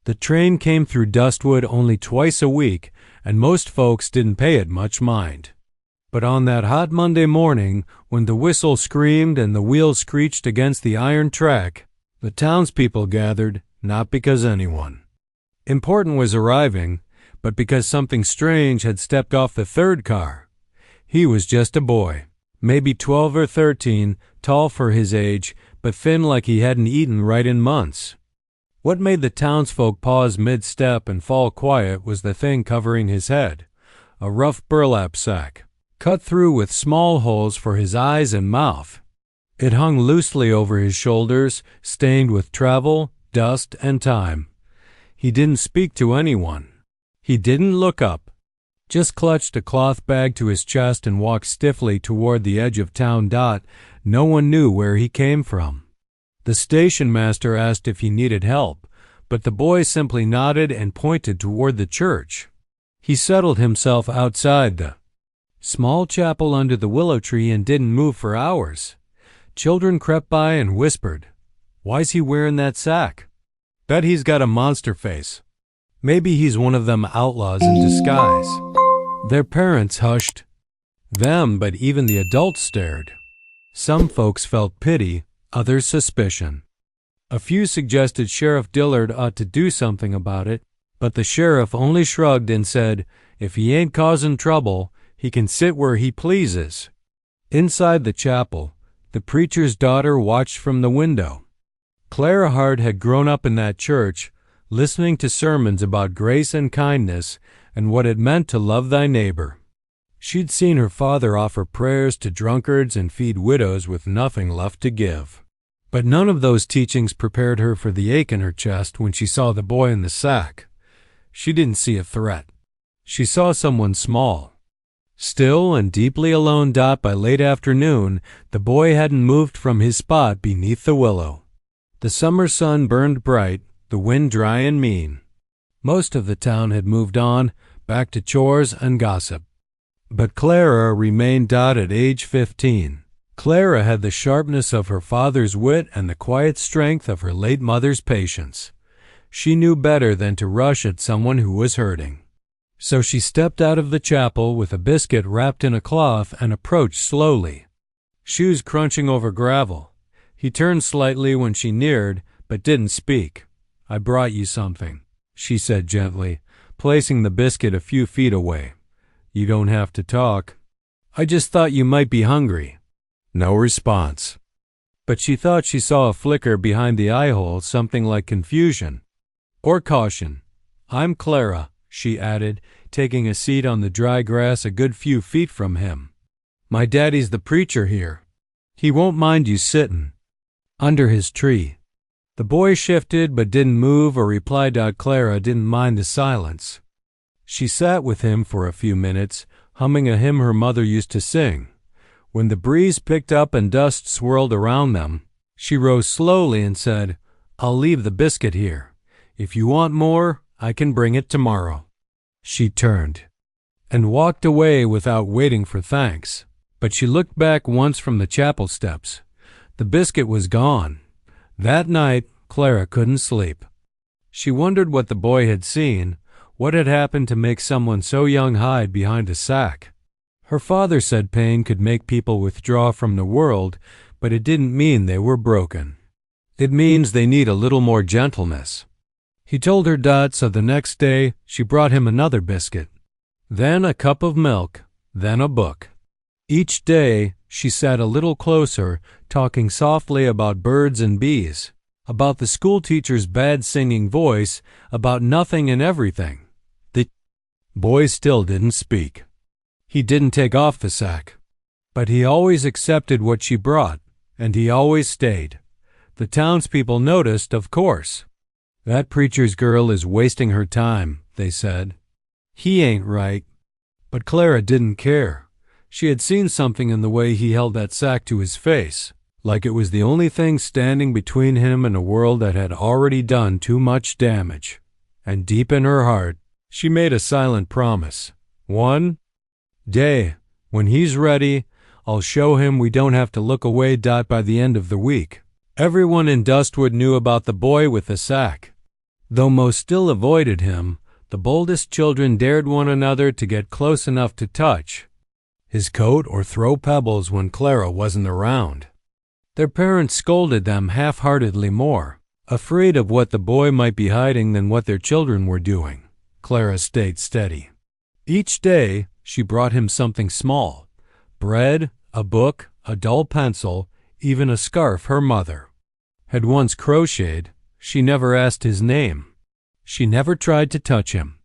The train came through Dustwood only twice a week, and most folks didn't pay it much mind. But on that hot Monday morning, when the whistle screamed and the wheels screeched against the iron track, the townspeople gathered, not because anyone important was arriving, but because something strange had stepped off the third car. He was just a boy, maybe 12 or 13, tall for his age, but thin like he hadn't eaten right in months. What made the townsfolk pause mid-step and fall quiet was the thing covering his head, a rough burlap sack, cut through with small holes for his eyes and mouth. It hung loosely over his shoulders, stained with travel, dust, and time. He didn't speak to anyone. He didn't look up, just clutched a cloth bag to his chest and walked stiffly toward the edge of town. No one knew where he came from. The station master asked if he needed help, but the boy simply nodded and pointed toward the church. He settled himself outside the small chapel under the willow tree and didn't move for hours. Children crept by and whispered, "Why's he wearing that sack? Bet he's got a monster face. Maybe he's one of them outlaws in disguise." Their parents hushed them, but even the adults stared. Some folks felt pity, others suspicion. A few suggested Sheriff Dillard ought to do something about it, but the sheriff only shrugged and said, if he ain't causing trouble, he can sit where he pleases. Inside the chapel, the preacher's daughter watched from the window. Clara Hart had grown up in that church, listening to sermons about grace and kindness and what it meant to love thy neighbor. She'd seen her father offer prayers to drunkards and feed widows with nothing left to give. But none of those teachings prepared her for the ache in her chest when she saw the boy in the sack. She didn't see a threat. She saw someone small. Still and deeply alone. By late afternoon, the boy hadn't moved from his spot beneath the willow. The summer sun burned bright, the wind dry and mean. Most of the town had moved on, back to chores and gossip. But Clara remained. At age 15, Clara had the sharpness of her father's wit and the quiet strength of her late mother's patience. She knew better than to rush at someone who was hurting. So she stepped out of the chapel with a biscuit wrapped in a cloth and approached slowly, shoes crunching over gravel. He turned slightly when she neared, but didn't speak. "I brought you something," she said gently, placing the biscuit a few feet away. "You don't have to talk. I just thought you might be hungry." No response. But she thought she saw a flicker behind the eye hole, something like confusion or caution. "I'm Clara," she added, taking a seat on the dry grass a good few feet from him. "My daddy's the preacher here. He won't mind you sittin' under his tree." The boy shifted but didn't move or reply. Clara didn't mind the silence. She sat with him for a few minutes, humming a hymn her mother used to sing. When the breeze picked up and dust swirled around them, she rose slowly and said, "I'll leave the biscuit here. If you want more, I can bring it tomorrow." She turned and walked away without waiting for thanks. But she looked back once from the chapel steps. The biscuit was gone. That night, Clara couldn't sleep. She wondered what the boy had seen, what had happened to make someone so young hide behind a sack. Her father said pain could make people withdraw from the world, but it didn't mean they were broken. It means they need a little more gentleness. He told her. So the next day, she brought him another biscuit, then a cup of milk, then a book. Each day, she sat a little closer, talking softly about birds and bees, about the schoolteacher's bad singing voice, about nothing and everything. The boy still didn't speak. He didn't take off the sack, but he always accepted what she brought, and he always stayed. The townspeople noticed, of course. "That preacher's girl is wasting her time," they said. "He ain't right." But Clara didn't care. She had seen something in the way he held that sack to his face, like it was the only thing standing between him and a world that had already done too much damage. And deep in her heart, she made a silent promise. "One day, when he's ready, I'll show him we don't have to look away." By the end of the week, everyone in Dustwood knew about the boy with the sack. Though most still avoided him, the boldest children dared one another to get close enough to touch his coat or throw pebbles when Clara wasn't around. Their parents scolded them half-heartedly more, afraid of what the boy might be hiding than what their children were doing. Clara stayed steady. Each day, she brought him something small: bread, a book, a dull pencil, even a scarf her mother had once crocheted. She never asked his name. She never tried to touch him.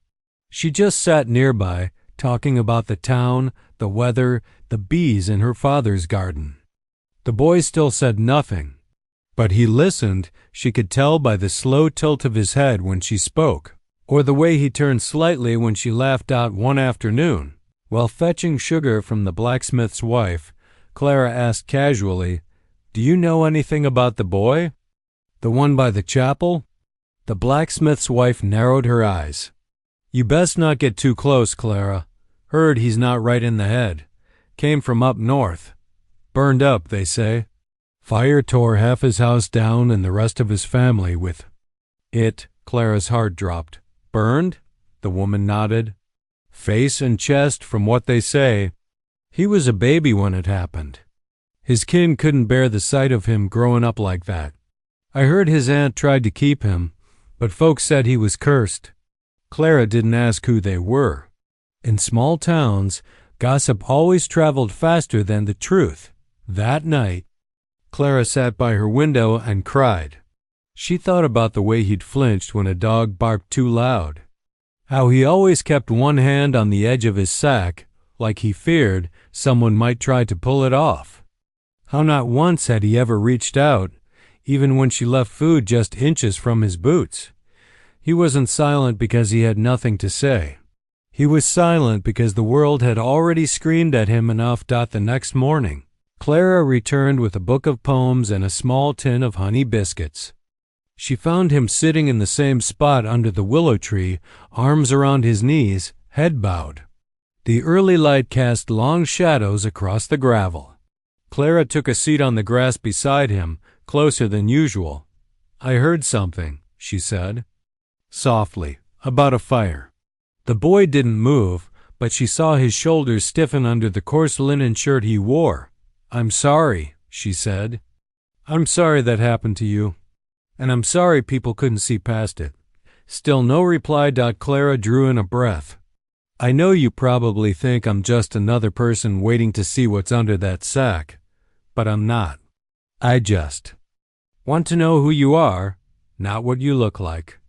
She just sat nearby, talking about the town, the weather, the bees in her father's garden. The boy still said nothing, but he listened. She could tell by the slow tilt of his head when she spoke, or the way he turned slightly when she laughed out one afternoon. While fetching sugar from the blacksmith's wife, Clara asked casually, "Do you know anything about the boy? The one by the chapel?" The blacksmith's wife narrowed her eyes. "You best not get too close, Clara. Heard he's not right in the head. Came from up north. Burned up, they say. Fire tore half his house down and the rest of his family with it." Clara's heart dropped. "Burned?" The woman nodded. "Face and chest, from what they say. He was a baby when it happened. His kin couldn't bear the sight of him growing up like that. I heard his aunt tried to keep him, but folks said he was cursed." Clara didn't ask who they were. In small towns, gossip always traveled faster than the truth. That night, Clara sat by her window and cried. She thought about the way he'd flinched when a dog barked too loud, how he always kept one hand on the edge of his sack, like he feared someone might try to pull it off, how not once had he ever reached out, even when she left food just inches from his boots. He wasn't silent because he had nothing to say. He was silent because the world had already screamed at him enough. The next morning, Clara returned with a book of poems and a small tin of honey biscuits. She found him sitting in the same spot under the willow tree, arms around his knees, head bowed. The early light cast long shadows across the gravel. Clara took a seat on the grass beside him, closer than usual. "I heard something," she said, softly, "about a fire." The boy didn't move, but she saw his shoulders stiffen under the coarse linen shirt he wore. "I'm sorry," she said. "I'm sorry that happened to you. And I'm sorry people couldn't see past it." Still no reply. Clara drew in a breath. "I know you probably think I'm just another person waiting to see what's under that sack, but I'm not. I just want to know who you are, not what you look like."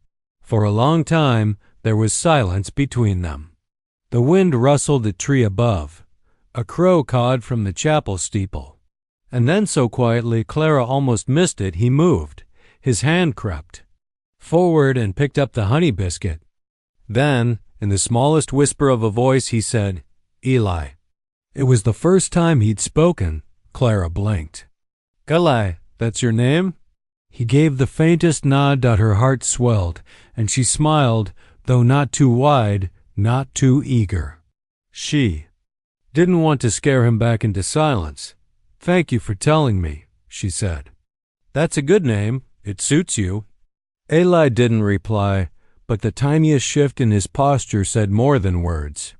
For a long time, there was silence between them. The wind rustled the tree above. A crow cawed from the chapel steeple. And then so quietly Clara almost missed it, he moved. His hand crept forward and picked up the honey biscuit. Then, in the smallest whisper of a voice, he said, "Eli." It was the first time he'd spoken. Clara blinked. "Eli, that's your name?" He gave the faintest nod. Her heart swelled, and she smiled, though not too wide, not too eager. She didn't want to scare him back into silence. "Thank you for telling me," she said. "That's a good name. It suits you." Eli didn't reply, but the tiniest shift in his posture said more than words.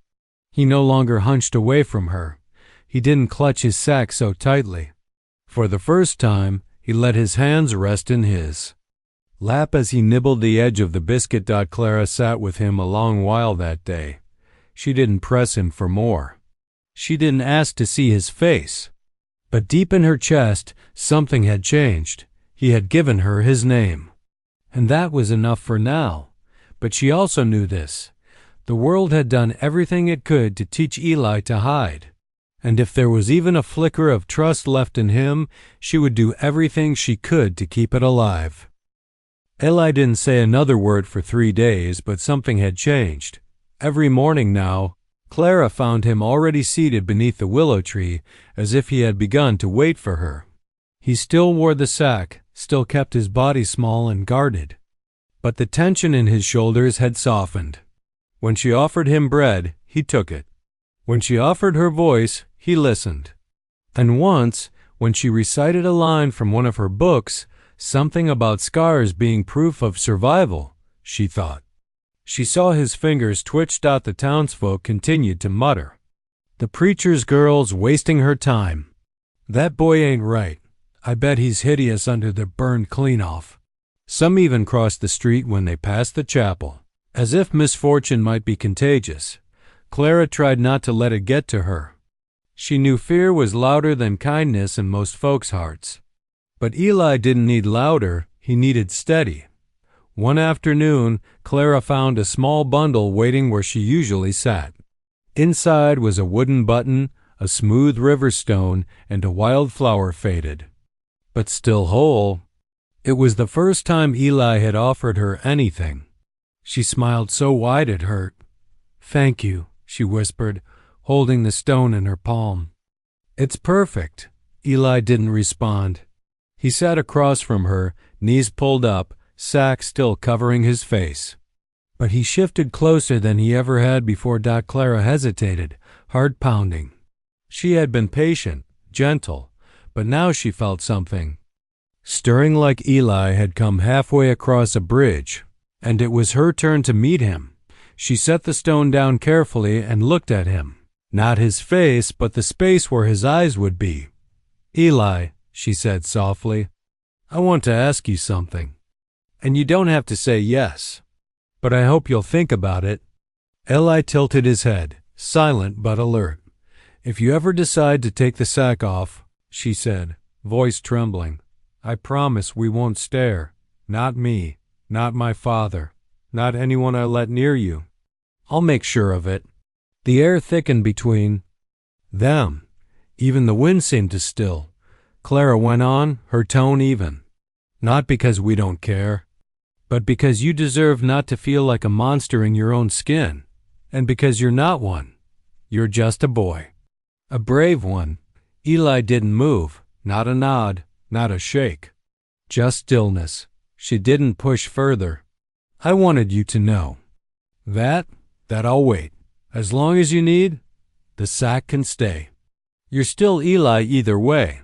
He no longer hunched away from her. He didn't clutch his sack so tightly. For the first time, he let his hands rest in his lap as he nibbled the edge of the biscuit. Clara sat with him a long while that day. She didn't press him for more. She didn't ask to see his face. But deep in her chest, something had changed. He had given her his name. And that was enough for now. But she also knew this. The world had done everything it could to teach Eli to hide. And if there was even a flicker of trust left in him, she would do everything she could to keep it alive. Eli didn't say another word for 3 days, but something had changed. Every morning now, Clara found him already seated beneath the willow tree, as if he had begun to wait for her. He still wore the sack, still kept his body small and guarded. But the tension in his shoulders had softened. When she offered him bread, he took it. When she offered her voice, he listened. And once, when she recited a line from one of her books, something about scars being proof of survival, she thought. She saw his fingers twitch. The townsfolk continued to mutter. The preacher's girl's wasting her time. That boy ain't right. I bet he's hideous under the burned clean off. Some even crossed the street when they passed the chapel. As if misfortune might be contagious, Clara tried not to let it get to her. She knew fear was louder than kindness in most folks' hearts. But Eli didn't need louder, he needed steady. One afternoon, Clara found a small bundle waiting where she usually sat. Inside was a wooden button, a smooth river stone, and a wildflower faded, but still whole. It was the first time Eli had offered her anything. She smiled so wide it hurt. "Thank you," she whispered, holding the stone in her palm. "It's perfect." Eli didn't respond. He sat across from her, knees pulled up, sack still covering his face. But he shifted closer than he ever had before. Clara hesitated, heart pounding. She had been patient, gentle, but now she felt something. Stirring like Eli had come halfway across a bridge, and it was her turn to meet him. She set the stone down carefully and looked at him. Not his face, but the space where his eyes would be. "Eli," she said softly, "I want to ask you something. And you don't have to say yes, but I hope you'll think about it." Eli tilted his head, silent but alert. "If you ever decide to take the sack off," she said, voice trembling, "I promise we won't stare. Not me, not my father, not anyone I let near you. I'll make sure of it." The air thickened between them. Even the wind seemed to still. Clara went on, her tone even. "Not because we don't care, but because you deserve not to feel like a monster in your own skin, and because you're not one. You're just a boy. A brave one." Eli didn't move, not a nod, not a shake. Just stillness. She didn't push further. "I wanted you to know. That I'll wait. As long as you need, the sack can stay. You're still Eli either way."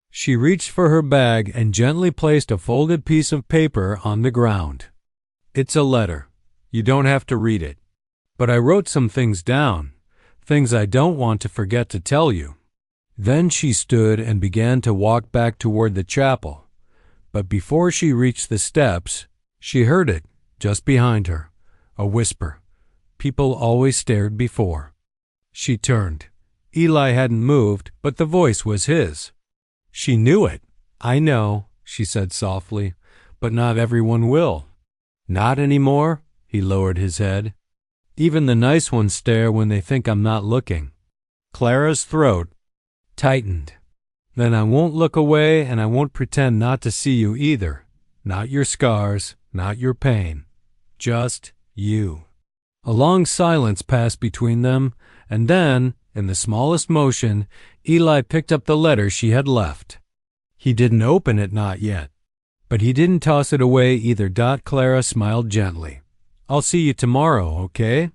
She reached for her bag and gently placed a folded piece of paper on the ground. "It's a letter. You don't have to read it. But I wrote some things down, things I don't want to forget to tell you." Then she stood and began to walk back toward the chapel. But before she reached the steps, she heard it, just behind her, a whisper. People always stared before. She turned. Eli hadn't moved, but the voice was his. She knew it. "I know," she said softly, "but not everyone will." "Not anymore?" He lowered his head. "Even the nice ones stare when they think I'm not looking." Clara's throat tightened. "Then I won't look away, and I won't pretend not to see you either. Not your scars, not your pain. Just you." A long silence passed between them, and then, in the smallest motion, Eli picked up the letter she had left. He didn't open it, not yet. But he didn't toss it away either. Clara smiled gently. "I'll see you tomorrow, okay?"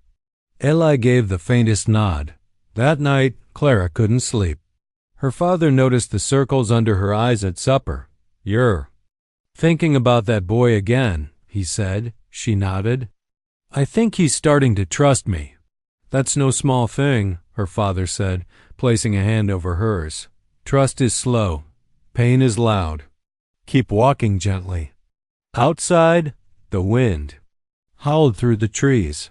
Eli gave the faintest nod. That night, Clara couldn't sleep. Her father noticed the circles under her eyes at supper. "You're thinking about that boy again," he said. She nodded. "I think he's starting to trust me." "That's no small thing," her father said, placing a hand over hers. "Trust is slow. Pain is loud. Keep walking gently." Outside, the wind howled through the trees.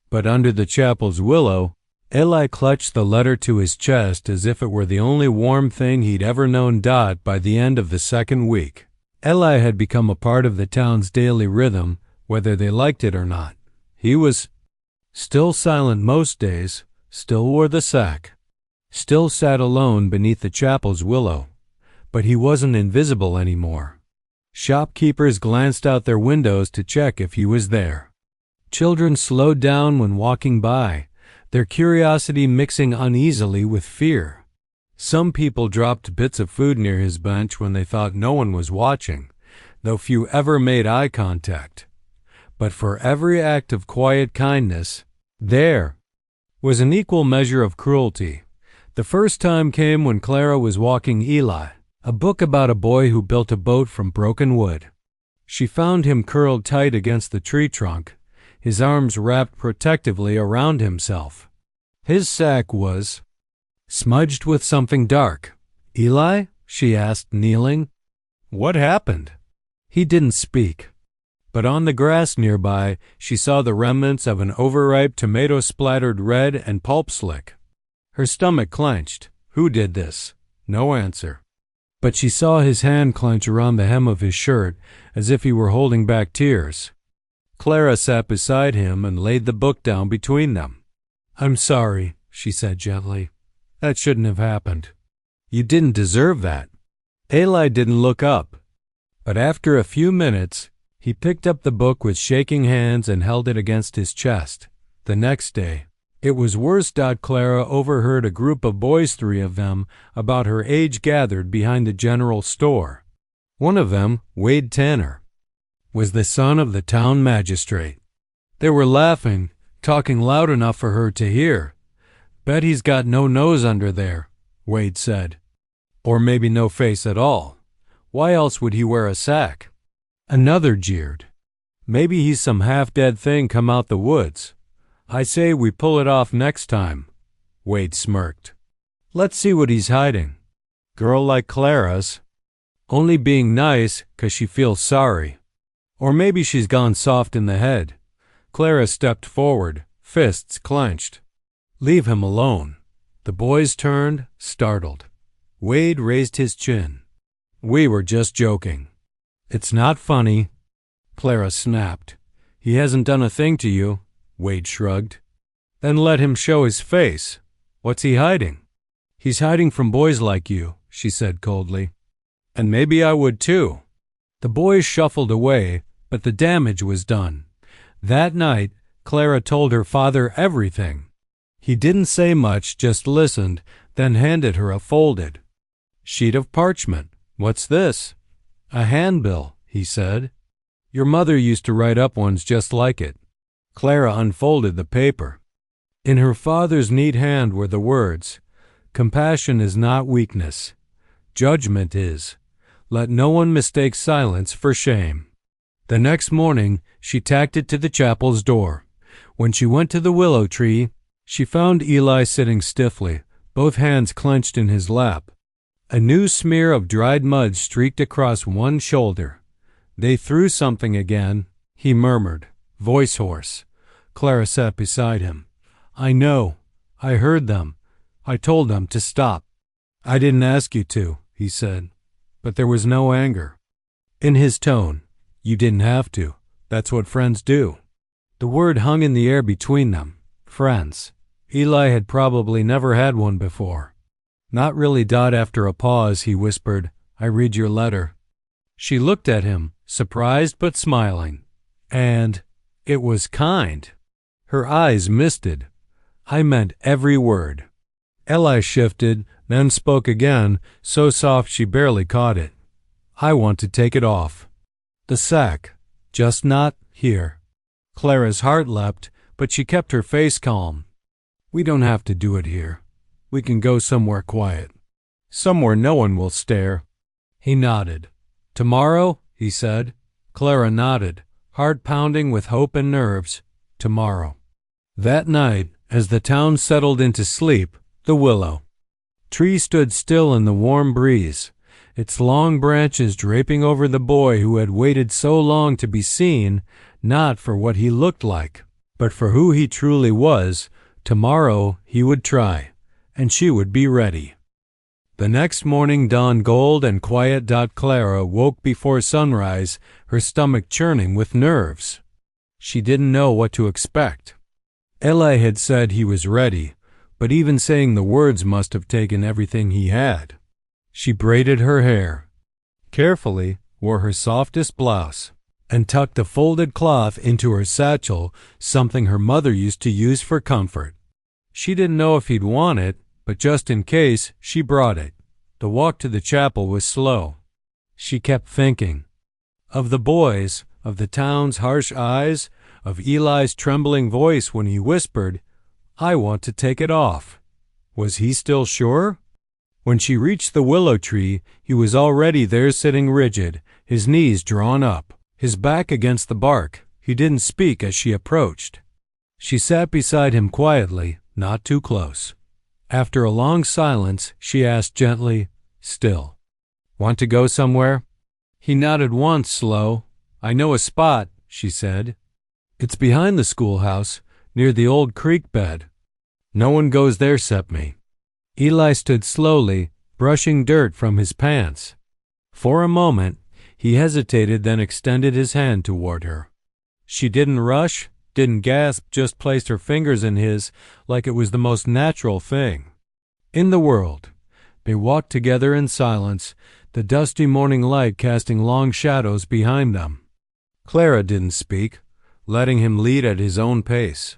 But under the chapel's willow, Eli clutched the letter to his chest as if it were the only warm thing he'd ever known. By the end of the second week, Eli had become a part of the town's daily rhythm, whether they liked it or not. He was still silent most days, still wore the sack, still sat alone beneath the chapel's willow, but he wasn't invisible anymore. Shopkeepers glanced out their windows to check if he was there. Children slowed down when walking by, their curiosity mixing uneasily with fear. Some people dropped bits of food near his bench when they thought no one was watching, though few ever made eye contact. But for every act of quiet kindness, there was an equal measure of cruelty. The first time came when Clara was walking Eli, a book about a boy who built a boat from broken wood. She found him curled tight against the tree trunk, his arms wrapped protectively around himself. His sack was smudged with something dark. "Eli?" she asked, kneeling. "What happened?" He didn't speak, but on the grass nearby she saw the remnants of an overripe tomato splattered red and pulp slick. Her stomach clenched. Who did this? No answer. But she saw his hand clench around the hem of his shirt as if he were holding back tears. Clara sat beside him and laid the book down between them. "I'm sorry," she said gently. "That shouldn't have happened. You didn't deserve that." Eli didn't look up, but after a few minutes, he picked up the book with shaking hands and held it against his chest. The next day, it was worse. Clara overheard a group of boys, 3 of them, about her age, gathered behind the general store. One of them, Wade Tanner, was the son of the town magistrate. They were laughing, talking loud enough for her to hear. "Bet he's got no nose under there," Wade said. "Or maybe no face at all. Why else would he wear a sack?" Another jeered. "Maybe he's some half-dead thing come out the woods. I say we pull it off next time." Wade smirked. "Let's see what he's hiding. Girl like Clara's only being nice 'cause she feels sorry. Or maybe she's gone soft in the head." Clara stepped forward, fists clenched. "Leave him alone." The boys turned, startled. Wade raised his chin. "We were just joking." "It's not funny," Clara snapped. "He hasn't done a thing to you." Wade shrugged. "Then let him show his face. What's he hiding?" "He's hiding from boys like you," she said coldly. "And maybe I would too." The boys shuffled away, but the damage was done. That night, Clara told her father everything. He didn't say much, just listened, then handed her a folded sheet of parchment. "What's this?" "A handbill," he said. "Your mother used to write up ones just like it." Clara unfolded the paper. In her father's neat hand were the words, "Compassion is not weakness. Judgment is. Let no one mistake silence for shame." The next morning, she tacked it to the chapel's door. When she went to the willow tree, she found Eli sitting stiffly, both hands clenched in his lap. A new smear of dried mud streaked across one shoulder. "They threw something again," he murmured, voice hoarse. Clara sat beside him. "I know. I heard them. I told them to stop." "I didn't ask you to," he said, but there was no anger in his tone. "You didn't have to. That's what friends do." The word hung in the air between them. Friends. Eli had probably never had one before. "Not really." After a pause, he whispered, "I read your letter." She looked at him, surprised but smiling. "And it was kind." Her eyes misted. "I meant every word." Eli shifted, then spoke again, so soft she barely caught it. "I want to take it off. The sack. Just not here." Clara's heart leapt, but she kept her face calm. "We don't have to do it here. We can go somewhere quiet. Somewhere no one will stare." He nodded. "Tomorrow?" he said. Clara nodded, heart pounding with hope and nerves. Tomorrow. That night, as the town settled into sleep, the willow tree stood still in the warm breeze, its long branches draping over the boy who had waited so long to be seen, not for what he looked like, but for who he truly was. Tomorrow he would try, and she would be ready. The next morning dawned gold and quiet. Clara woke before sunrise, her stomach churning with nerves. She didn't know what to expect. Eli had said he was ready, but even saying the words must have taken everything he had. She braided her hair carefully, wore her softest blouse, and tucked a folded cloth into her satchel, something her mother used to use for comfort. She didn't know if he'd want it, but just in case, she brought it. The walk to the chapel was slow. She kept thinking of the boys, of the town's harsh eyes, of Eli's trembling voice when he whispered, "I want to take it off." Was he still sure? When she reached the willow tree, he was already there, sitting rigid, his knees drawn up. his back against the bark. He didn't speak as she approached. She sat beside him quietly, not too close. After a long silence, she asked gently, "Still, want to go somewhere?" He nodded once, slow. "I know a spot," she said. "It's behind the schoolhouse, near the old creek bed. No one goes there 'cept me." Eli stood slowly, brushing dirt from his pants. For a moment, he hesitated, then extended his hand toward her. She didn't rush, didn't gasp, just placed her fingers in his like it was the most natural thing in the world. They walked together in silence, the dusty morning light casting long shadows behind them. Clara didn't speak, letting him lead at his own pace.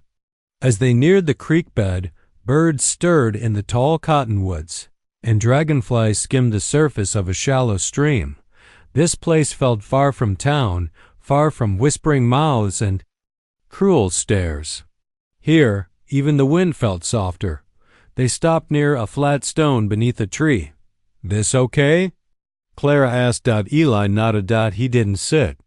As they neared the creek bed, birds stirred in the tall cottonwoods, and dragonflies skimmed the surface of a shallow stream. This place felt far from town, far from whispering mouths and cruel stares. Here, even the wind felt softer. They stopped near a flat stone beneath a tree. "This okay?" Clara asked. Eli nodded. He didn't sit.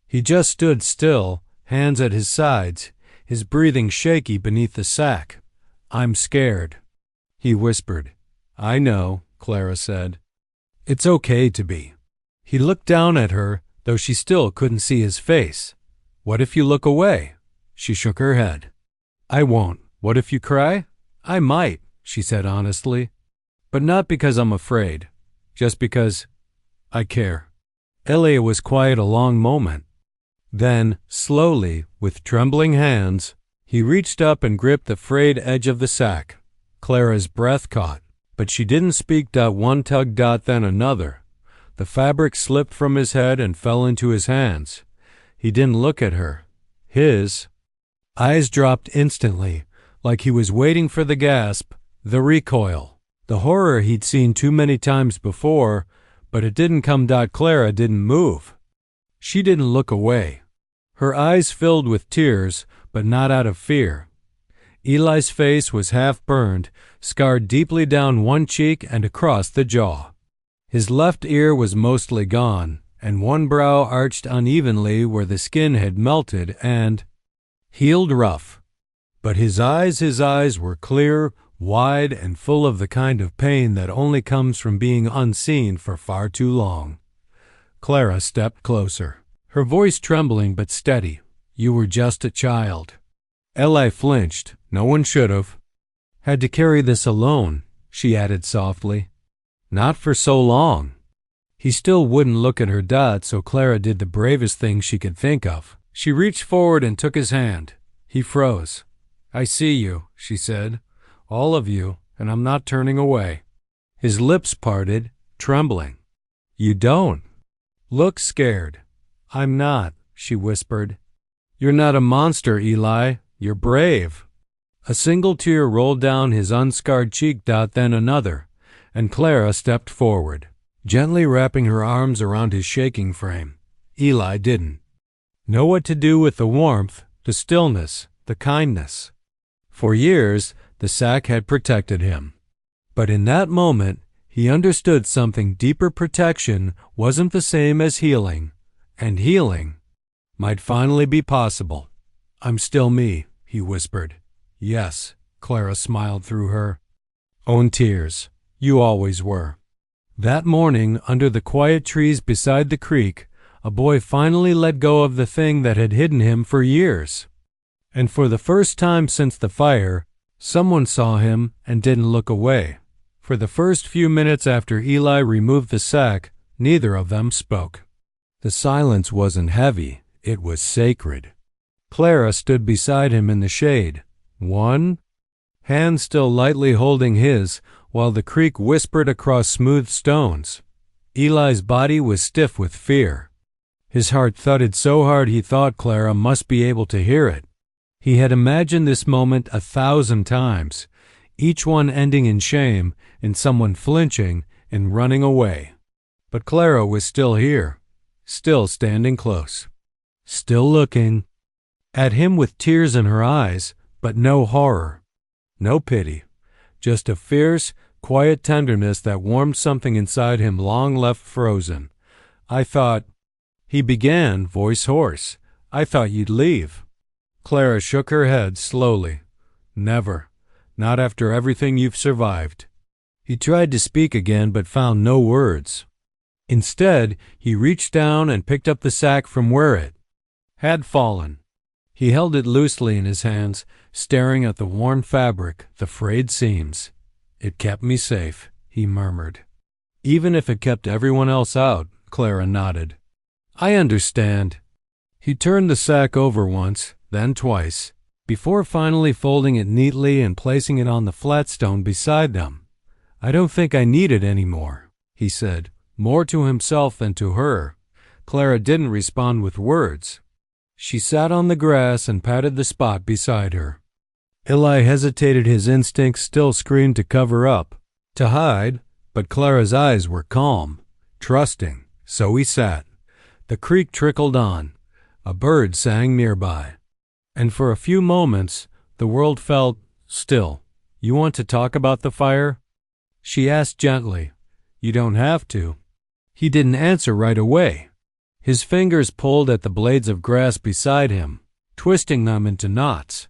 He just stood still, hands at his sides, his breathing shaky beneath the sack. "I'm scared," he whispered. "I know," Clara said. "It's okay to be." He looked down at her, though she still couldn't see his face. "What if you look away?" She shook her head. "I won't." "What if you cry?" "I might," she said honestly. "But not because I'm afraid. Just because I care." Elia was quiet a long moment. Then, slowly, with trembling hands, he reached up and gripped the frayed edge of the sack. Clara's breath caught, but she didn't speak. One tug, then another. The fabric slipped from his head and fell into his hands. He didn't look at her. His eyes dropped instantly, like he was waiting for the gasp, the recoil, the horror he'd seen too many times before, but it didn't come. Clara didn't move. She didn't look away. Her eyes filled with tears, but not out of fear. Eli's face was half burned, scarred deeply down one cheek and across the jaw. His left ear was mostly gone, and one brow arched unevenly where the skin had melted and healed rough. But his eyes were clear, wide, and full of the kind of pain that only comes from being unseen for far too long. Clara stepped closer, her voice trembling but steady. "You were just a child." Eli flinched. "No one should have." "Had to carry this alone," she added softly. "Not for so long." He still wouldn't look at her. So Clara did the bravest thing she could think of. She reached forward and took his hand. He froze. "I see you," she said. "All of you, and I'm not turning away." His lips parted, trembling. "You don't look scared." "I'm not," she whispered. "You're not a monster, Eli. You're brave." A single tear rolled down his unscarred cheek. Then another, and Clara stepped forward, gently wrapping her arms around his shaking frame. Eli didn't know what to do with the warmth, the stillness, the kindness. For years, the sack had protected him. But in that moment, he understood something deeper. Protection wasn't the same as healing, and healing might finally be possible. "I'm still me," he whispered. "Yes," Clara smiled through her own tears. "You always were." That morning, under the quiet trees beside the creek, a boy finally let go of the thing that had hidden him for years. And for the first time since the fire, someone saw him and didn't look away. For the first few minutes after Eli removed the sack, neither of them spoke. The silence wasn't heavy, it was sacred. Clara stood beside him in the shade, one hand still lightly holding his, while the creek whispered across smooth stones. Eli's body was stiff with fear. His heart thudded so hard he thought Clara must be able to hear it. He had imagined this moment 1,000 times, each one ending in shame, in someone flinching and running away. But Clara was still here, still standing close, still looking at him with tears in her eyes, but no horror, no pity, just a fierce, quiet tenderness that warmed something inside him long left frozen. "I thought," He began, voice hoarse. "I thought you'd leave." Clara shook her head slowly. "Never. Not after everything you've survived." He tried to speak again but found no words. Instead, he reached down and picked up the sack from where it had fallen. He held it loosely in his hands, staring at the worn fabric, the frayed seams. "It kept me safe," he murmured. "Even if it kept everyone else out," Clara nodded. "I understand." He turned the sack over once, then twice, before finally folding it neatly and placing it on the flat stone beside them. "I don't think I need it anymore," he said, more to himself than to her. Clara didn't respond with words. She sat on the grass and patted the spot beside her. Eli hesitated. His instincts still screamed to cover up, to hide, but Clara's eyes were calm, trusting, so he sat. The creek trickled on. A bird sang nearby. And for a few moments, the world felt still. "You want to talk about the fire?" she asked gently. "You don't have to." He didn't answer right away. His fingers pulled at the blades of grass beside him, twisting them into knots.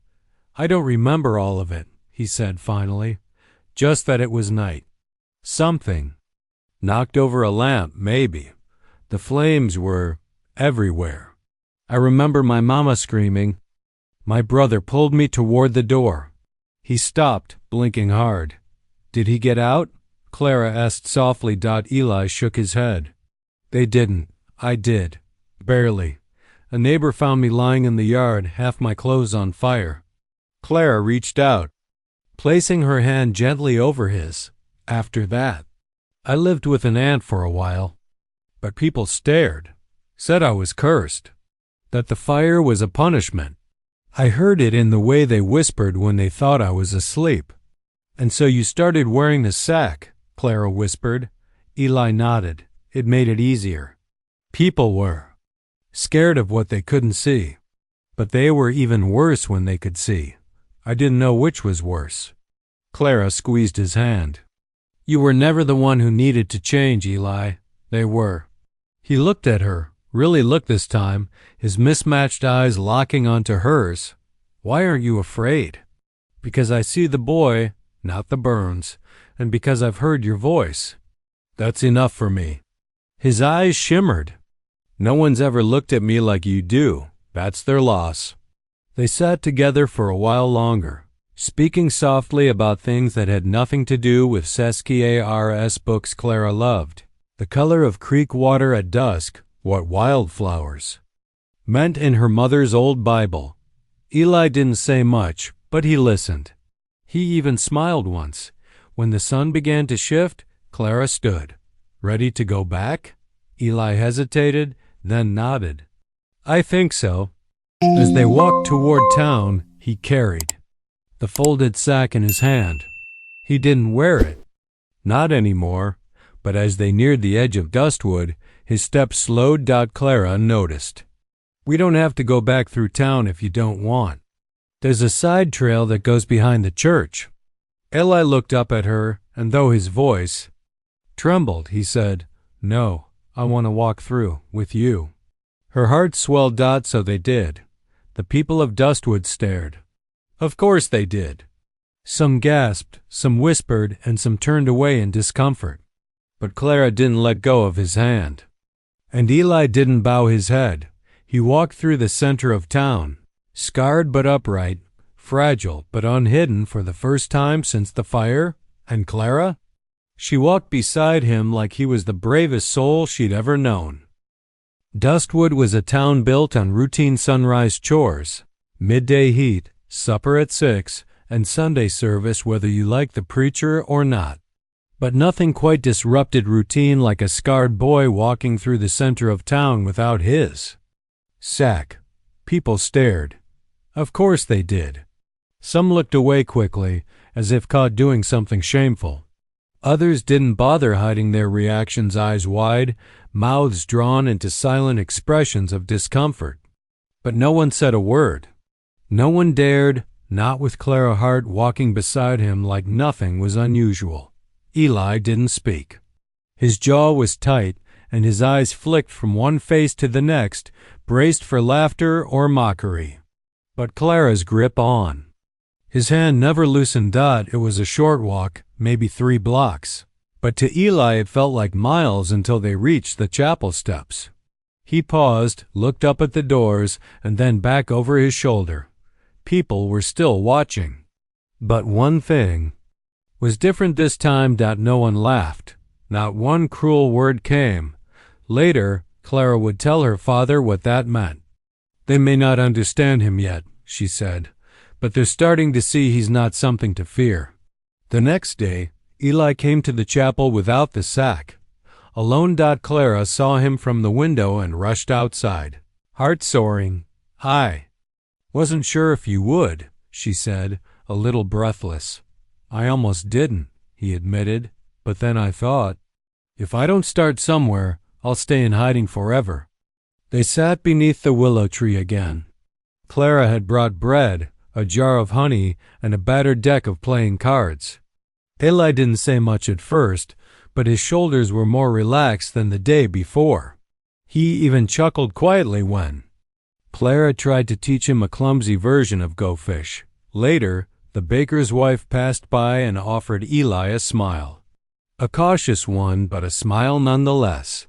"I don't remember all of it," he said finally, "just that it was night. Something knocked over a lamp, maybe. The flames were everywhere. I remember my mama screaming. My brother pulled me toward the door." He stopped, blinking hard. "Did he get out?" Clara asked softly. Eli shook his head. "They didn't. I did. Barely. A neighbor found me lying in the yard, half my clothes on fire." Clara reached out, placing her hand gently over his. "After that, I lived with an aunt for a while. But people stared, said I was cursed, that the fire was a punishment. I heard it in the way they whispered when they thought I was asleep." "And so you started wearing the sack," Clara whispered. Eli nodded. "It made it easier. People were scared of what they couldn't see. But they were even worse when they could see. I didn't know which was worse." Clara squeezed his hand. "You were never the one who needed to change, Eli. They were." He looked at her, really looked this time, his mismatched eyes locking onto hers. "Why aren't you afraid?" "Because I see the boy, not the burns, and because I've heard your voice. That's enough for me." His eyes shimmered. "No one's ever looked at me like you do. That's their loss." They sat together for a while longer, speaking softly about things that had nothing to do with SECERT books Clara loved. The color of creek water at dusk, what wildflowers meant in her mother's old Bible. Eli didn't say much, but he listened. He even smiled once. When the sun began to shift, Clara stood. "Ready to go back?" Eli hesitated, then nodded. "I think so." As they walked toward town, he carried the folded sack in his hand. He didn't wear it, not anymore, but as they neared the edge of Dustwood, his steps slowed. Clara noticed. "We don't have to go back through town if you don't want. There's a side trail that goes behind the church." Eli looked up at her, and though his voice trembled, he said, "No, I want to walk through with you." Her heart swelled. So they did. The people of Dustwood stared. Of course they did. Some gasped, some whispered, and some turned away in discomfort. But Clara didn't let go of his hand. And Eli didn't bow his head. He walked through the center of town, scarred but upright, fragile but unhidden for the first time since the fire. And Clara? She walked beside him like he was the bravest soul she'd ever known. Dustwood was a town built on routine sunrise chores, midday heat, supper at 6, and Sunday service whether you liked the preacher or not. But nothing quite disrupted routine like a scarred boy walking through the center of town without his sack. People stared. Of course they did. Some looked away quickly, as if caught doing something shameful. Others didn't bother hiding their reactions, eyes wide, mouths drawn into silent expressions of discomfort. But no one said a word. No one dared, not with Clara Hart walking beside him like nothing was unusual. Eli didn't speak. His jaw was tight, and his eyes flicked from one face to the next, braced for laughter or mockery. But Clara's grip on. His hand never loosened. It was a short walk, maybe 3 blocks. But to Eli it felt like miles until they reached the chapel steps. He paused, looked up at the doors, and then back over his shoulder. People were still watching. But one thing was different this time. No one laughed. Not one cruel word came. Later, Clara would tell her father what that meant. "They may not understand him yet," she said, "but they're starting to see he's not something to fear." The next day, Eli came to the chapel without the sack. Alone. Clara saw him from the window and rushed outside. Heart soaring. "Hi. Wasn't sure if you would," she said, a little breathless. "I almost didn't," he admitted, "but then I thought, if I don't start somewhere, I'll stay in hiding forever." They sat beneath the willow tree again. Clara had brought bread, a jar of honey, and a battered deck of playing cards. Eli didn't say much at first, but his shoulders were more relaxed than the day before. He even chuckled quietly when Clara tried to teach him a clumsy version of Go Fish. Later, the baker's wife passed by and offered Eli a smile. A cautious one, but a smile nonetheless.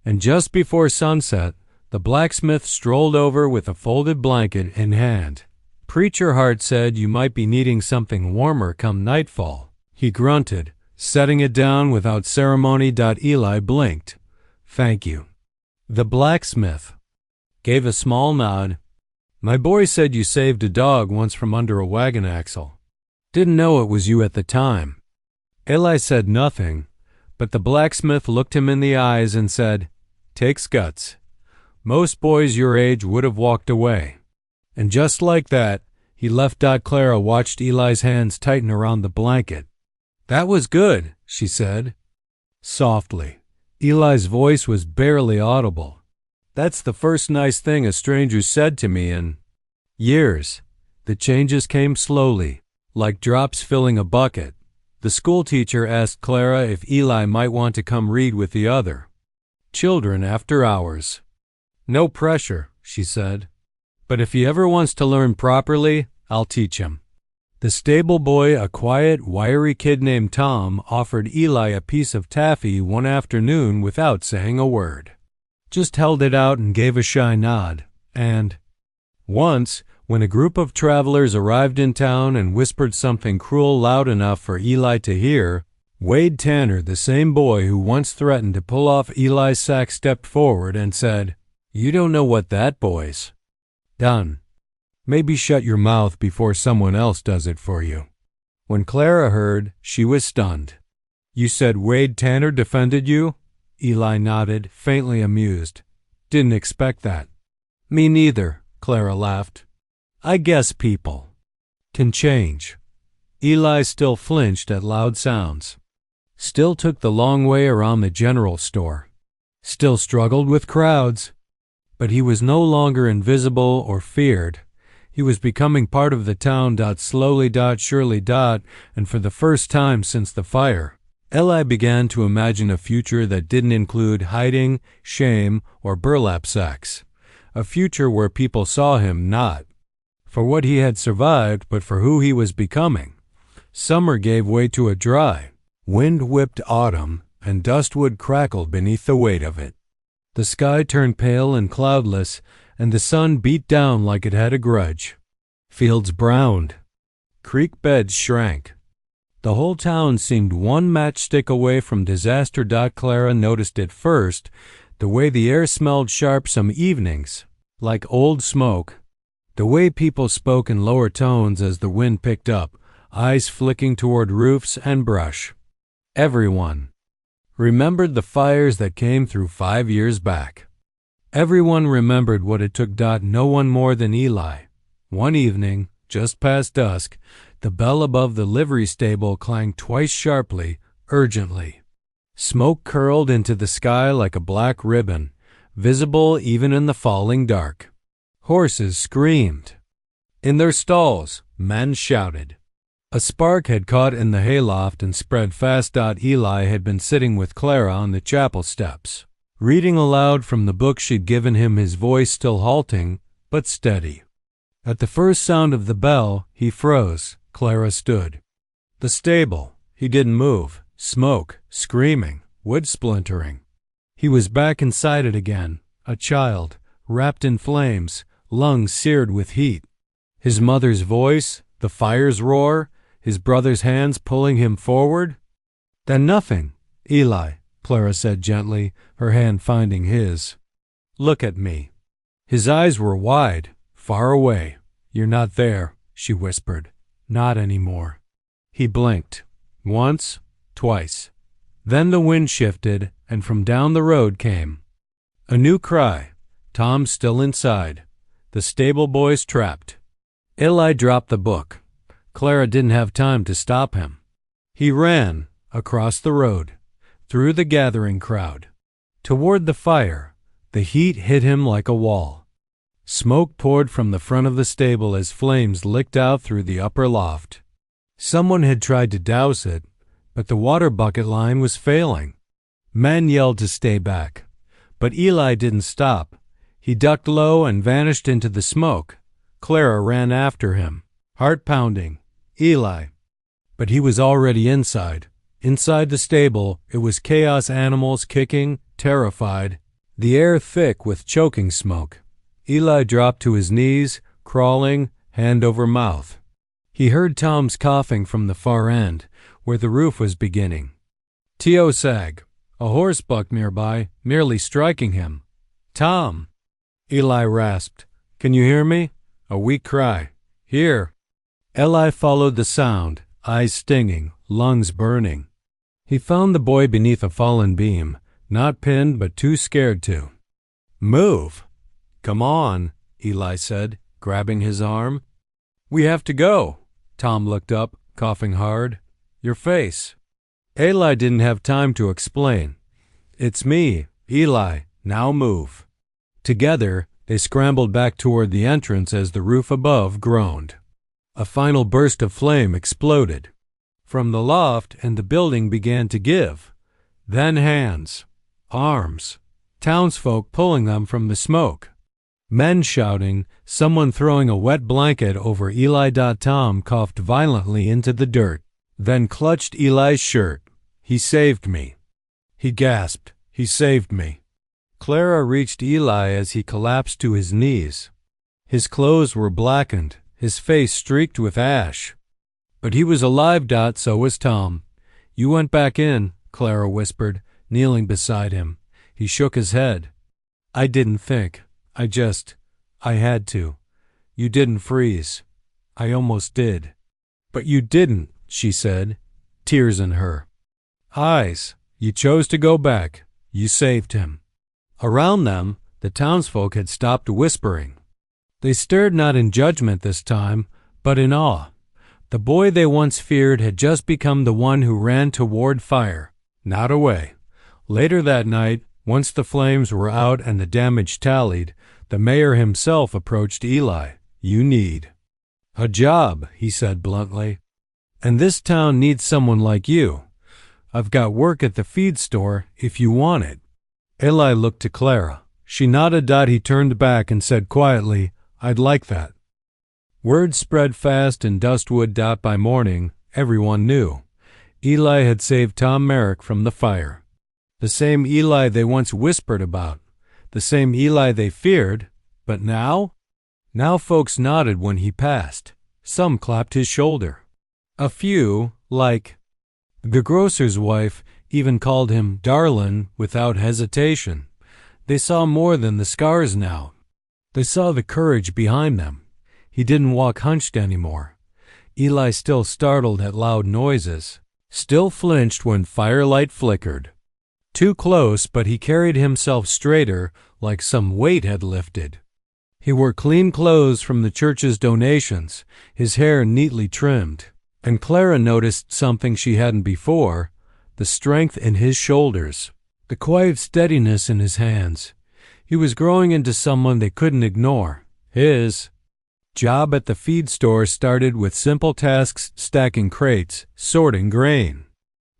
And just before sunset, the blacksmith strolled over with a folded blanket in hand. "Preacher Hart said you might be needing something warmer come nightfall," he grunted, setting it down without ceremony. Eli blinked. "Thank you." The blacksmith gave a small nod. "My boy said you saved a dog once from under a wagon axle. Didn't know it was you at the time." Eli said nothing, but the blacksmith looked him in the eyes and said, "Takes guts. Most boys your age would have walked away." And just like that, he left. Clara watched Eli's hands tighten around the blanket. "That was good," she said, softly. Eli's voice was barely audible. "That's the first nice thing a stranger said to me in years." The changes came slowly, like drops filling a bucket. The schoolteacher asked Clara if Eli might want to come read with the other children after hours. "No pressure," she said. "But if he ever wants to learn properly, I'll teach him." The stable boy, a quiet, wiry kid named Tom, offered Eli a piece of taffy one afternoon without saying a word. Just held it out and gave a shy nod. And once, when a group of travelers arrived in town and whispered something cruel loud enough for Eli to hear, Wade Tanner, the same boy who once threatened to pull off Eli's sack, stepped forward and said, "You don't know what that boy's done. Maybe shut your mouth before someone else does it for you." When Clara heard, she was stunned. "You said Wade Tanner defended you?" Eli nodded, faintly amused. "Didn't expect that." "Me neither," Clara laughed. "I guess people can change." Eli still flinched at loud sounds. Still took the long way around the general store. Still struggled with crowds. But he was no longer invisible or feared. He was becoming part of the town. Slowly, surely, and for the first time since the fire, Eli began to imagine a future that didn't include hiding, shame, or burlap sacks. A future where people saw him not for what he had survived, but for who he was becoming. Summer gave way to a dry, wind-whipped autumn, and dustwood crackled beneath the weight of it. The sky turned pale and cloudless, and the sun beat down like it had a grudge. Fields browned. Creek beds shrank. The whole town seemed one matchstick away from disaster. Clara noticed it first, the way the air smelled sharp some evenings, like old smoke. The way people spoke in lower tones as the wind picked up, eyes flicking toward roofs and brush. Everyone remembered the fires that came through 5 years back. Everyone remembered what it took. No one more than Eli. One evening, just past dusk, the bell above the livery stable clanged twice sharply, urgently. Smoke curled into the sky like a black ribbon, visible even in the falling dark. Horses screamed. In their stalls, men shouted. A spark had caught in the hayloft and spread fast. Eli had been sitting with Clara on the chapel steps, reading aloud from the book she'd given him, his voice still halting, but steady. At the first sound of the bell, he froze. Clara stood. The stable. He didn't move. Smoke, screaming, wood splintering. He was back inside it again, a child, wrapped in flames, lungs seared with heat. His mother's voice, the fire's roar, his brother's hands pulling him forward. Then nothing, Eli, Clara said gently, her hand finding his. Look at me. His eyes were wide, far away. You're not there, she whispered. Not anymore. He blinked. Once, twice. Then the wind shifted, and from down the road came a new cry. Tom still inside. The stable boys trapped. Eli dropped the book. Clara didn't have time to stop him. He ran across the road, through the gathering crowd, toward the fire. The heat hit him like a wall. Smoke poured from the front of the stable as flames licked out through the upper loft. Someone had tried to douse it, but the water bucket line was failing. Men yelled to stay back, but Eli didn't stop. He ducked low and vanished into the smoke. Clara ran after him, heart pounding. Eli. But he was already inside. Inside the stable, it was chaos, animals kicking, terrified, the air thick with choking smoke. Eli dropped to his knees, crawling, hand over mouth. He heard Tom's coughing from the far end, where the roof was beginning. T.O. sag. A horse bucked nearby, merely striking him. Tom! Eli rasped. Can you hear me? A weak cry. Here. Eli followed the sound, eyes stinging, lungs burning. He found the boy beneath a fallen beam, not pinned but too scared to. Move! Come on, Eli said, grabbing his arm. We have to go. Tom looked up, coughing hard. Your face. Eli didn't have time to explain. It's me, Eli. Now move. Together, they scrambled back toward the entrance as the roof above groaned. A final burst of flame exploded. From the loft and the building began to give. Then hands, arms, townsfolk pulling them from the smoke. Men shouting, someone throwing a wet blanket over Eli. Tom coughed violently into the dirt, then clutched Eli's shirt. He saved me. He gasped. He saved me. Clara reached Eli as he collapsed to his knees. His clothes were blackened, his face streaked with ash. But he was alive. So was Tom. You went back in, Clara whispered, kneeling beside him. He shook his head. I didn't think. I had to. You didn't freeze. I almost did. But you didn't, she said, tears in her eyes. You chose to go back. You saved him. Around them, the townsfolk had stopped whispering. They stared not in judgment this time, but in awe. The boy they once feared had just become the one who ran toward fire, not away. Later that night, once the flames were out and the damage tallied, the mayor himself approached Eli. You need a job, he said bluntly. And this town needs someone like you. I've got work at the feed store if you want it. Eli looked to Clara. She nodded. He turned back and said quietly, I'd like that. Word spread fast in Dustwood. By morning, everyone knew. Eli had saved Tom Merrick from the fire. The same Eli they once whispered about. The same Eli they feared. But now? Now folks nodded when he passed. Some clapped his shoulder. A few, like the grocer's wife, even called him darlin' without hesitation. They saw more than the scars now. They saw the courage behind them. He didn't walk hunched anymore. Eli still startled at loud noises, still flinched when firelight flickered. Too close, but he carried himself straighter, like some weight had lifted. He wore clean clothes from the church's donations, his hair neatly trimmed. And Clara noticed something she hadn't before, the strength in his shoulders, the quiet steadiness in his hands. He was growing into someone they couldn't ignore. His job at the feed store started with simple tasks, stacking crates, sorting grain.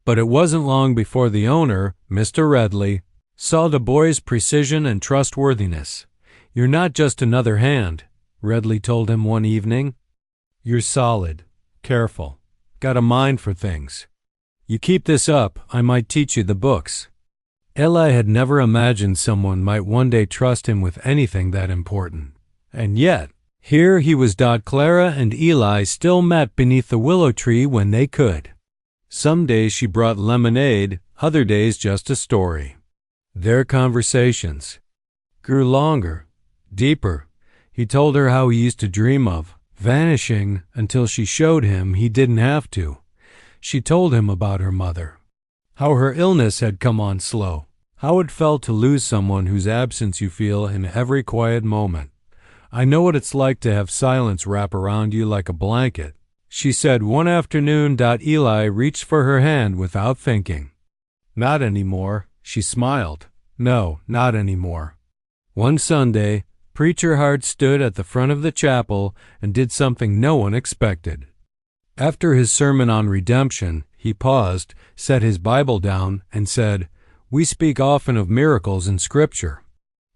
But it wasn't long before the owner, Mr. Redley, saw the boy's precision and trustworthiness. "You're not just another hand," Redley told him one evening. "You're solid, careful, got a mind for things. You keep this up, I might teach you the books." Eli had never imagined someone might one day trust him with anything that important. And yet, here he was. Clara and Eli still met beneath the willow tree when they could. Some days she brought lemonade, other days just a story. Their conversations grew longer, deeper. He told her how he used to dream of vanishing until she showed him he didn't have to. She told him about her mother, how her illness had come on slow, how it felt to lose someone whose absence you feel in every quiet moment. "I know what it's like to have silence wrap around you like a blanket," she said one afternoon. Eli reached for her hand without thinking. "Not anymore," she smiled. "No, not anymore." One Sunday, Preacher Hart stood at the front of the chapel and did something no one expected. After his sermon on redemption, he paused, set his Bible down, and said, "We speak often of miracles in Scripture,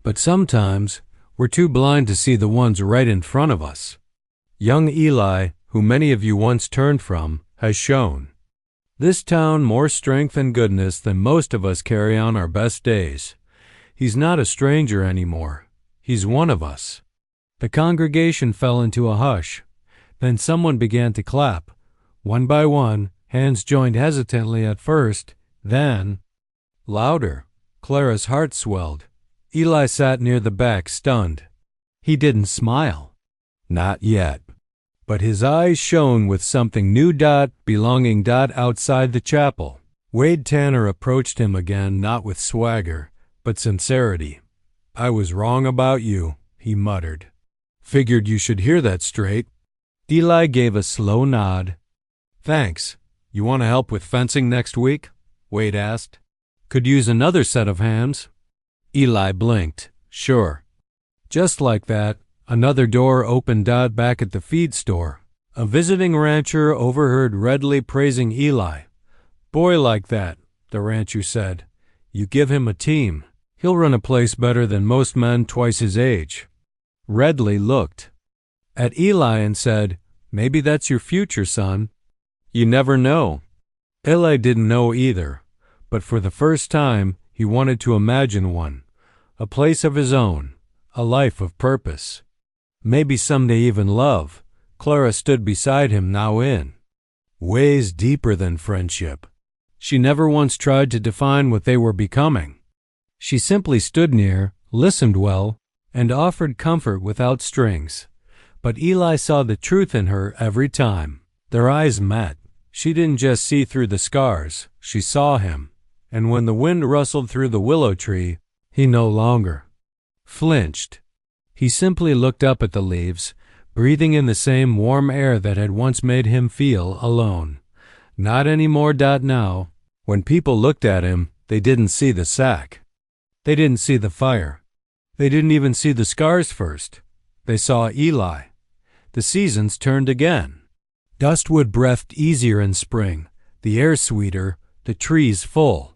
but sometimes we're too blind to see the ones right in front of us. Young Eli, who many of you once turned from, has shown this town more strength and goodness than most of us carry on our best days. He's not a stranger anymore. He's one of us." The congregation fell into a hush. Then someone began to clap. One by one, hands joined hesitantly at first, then louder. Clara's heart swelled. Eli sat near the back, stunned. He didn't smile. Not yet. But his eyes shone with something new. Belonging. Outside the chapel, Wade Tanner approached him again, not with swagger, but sincerity. "I was wrong about you," he muttered. "Figured you should hear that straight." Eli gave a slow nod. "Thanks. You want to help with fencing next week?" Wade asked. "Could use another set of hands." Eli blinked. "Sure." Just like that, another door opened. Back at the feed store, a visiting rancher overheard Redley praising Eli. "Boy like that," the rancher said. "You give him a team, he'll run a place better than most men twice his age." Redley looked at Eli and said, "Maybe that's your future, son. You never know." Eli didn't know either, but for the first time he wanted to imagine one, a place of his own, a life of purpose. Maybe someday even love. Clara stood beside him now in ways deeper than friendship. She never once tried to define what they were becoming. She simply stood near, listened well, and offered comfort without strings. But Eli saw the truth in her every time. Their eyes met. She didn't just see through the scars, she saw him. And when the wind rustled through the willow tree, he no longer flinched. He simply looked up at the leaves, breathing in the same warm air that had once made him feel alone. Not anymore. Now, when people looked at him, they didn't see the sack. They didn't see the fire. They didn't even see the scars first. They saw Eli. The seasons turned again. Dustwood breathed easier in spring, the air sweeter, the trees full.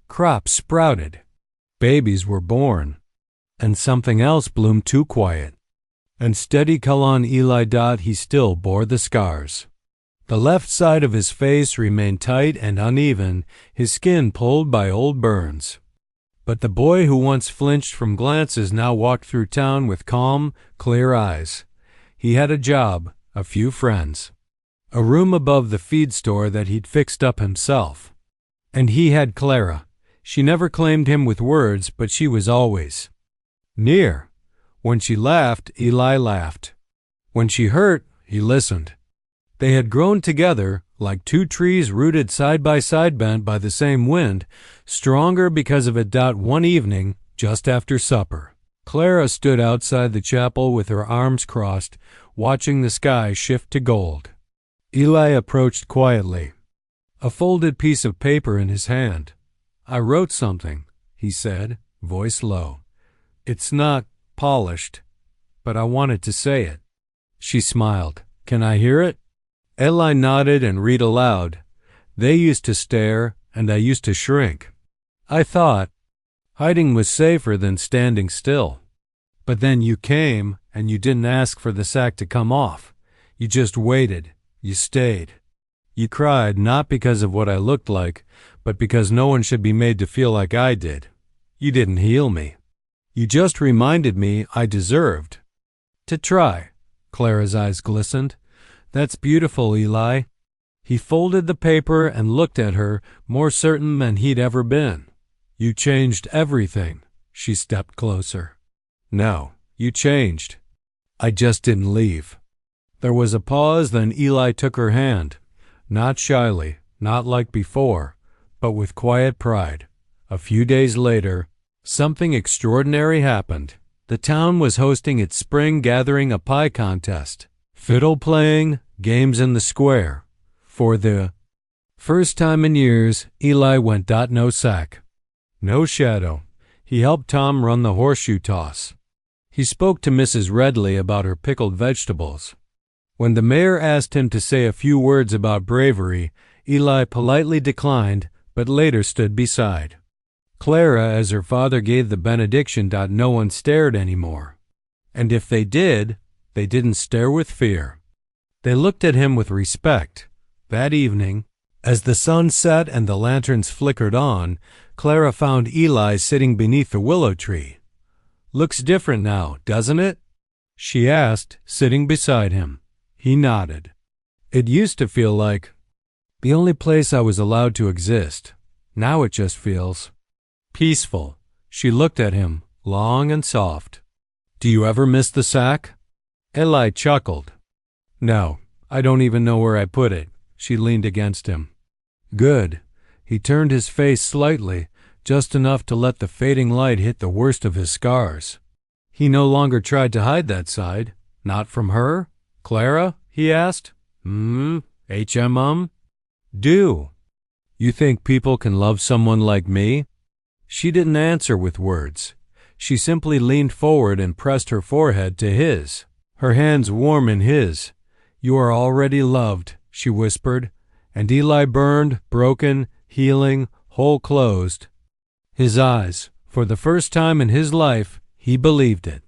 Crops sprouted. Babies were born. And something else bloomed too quiet. And steady on Eli. He still bore the scars. The left side of his face remained tight and uneven, his skin pulled by old burns. But the boy who once flinched from glances now walked through town with calm, clear eyes. He had a job, a few friends, a room above the feed store that he'd fixed up himself. And he had Clara. She never claimed him with words, but she was always near. When she laughed, Eli laughed. When she hurt, he listened. They had grown together, like two trees rooted side by side, bent by the same wind, stronger because of it. One evening, just after supper, Clara stood outside the chapel with her arms crossed, watching the sky shift to gold. Eli approached quietly, a folded piece of paper in his hand. "I wrote something," he said, voice low. "It's not polished, but I wanted to say it." She smiled. "Can I hear it?" Eli nodded and read aloud. "They used to stare, and I used to shrink. I thought, Hiding was safer than standing still. But then you came, and you didn't ask for the sack to come off. You just waited. You stayed. You cried not because of what I looked like, but because no one should be made to feel like I did. You didn't heal me. You just reminded me I deserved to try. Clara's eyes glistened. That's beautiful, Eli. He folded the paper and looked at her, more certain than he'd ever been. You changed everything. She stepped closer. No, you changed. I just didn't leave. There was a pause, then Eli took her hand. Not shyly, not like before, but with quiet pride. A few days later, something extraordinary happened. The town was hosting its spring gathering a pie contest. Fiddle playing, games in the square. For the first time in years, Eli went no sack. No shadow. He helped Tom run the horseshoe toss. He spoke to Mrs. Redley about her pickled vegetables. When the mayor asked him to say a few words about bravery, Eli politely declined, but later stood beside Clara as her father gave the benediction. No one stared anymore. And if they did, they didn't stare with fear. They looked at him with respect. That evening, as the sun set and the lanterns flickered on, Clara found Eli sitting beneath the willow tree. Looks different now, doesn't it? She asked, sitting beside him. He nodded. It used to feel like the only place I was allowed to exist. Now it just feels peaceful. She looked at him, long and soft. Do you ever miss the sack? Eli chuckled. No, I don't even know where I put it. She leaned against him. Good. He turned his face slightly, just enough to let the fading light hit the worst of his scars. He no longer tried to hide that side. Not from her? Clara? He asked. Do. You think people can love someone like me? She didn't answer with words. She simply leaned forward and pressed her forehead to his, her hands warm in his. You are already loved, she whispered, and Eli burned, broken, healing, hole closed. His eyes, for the first time in his life, he believed it.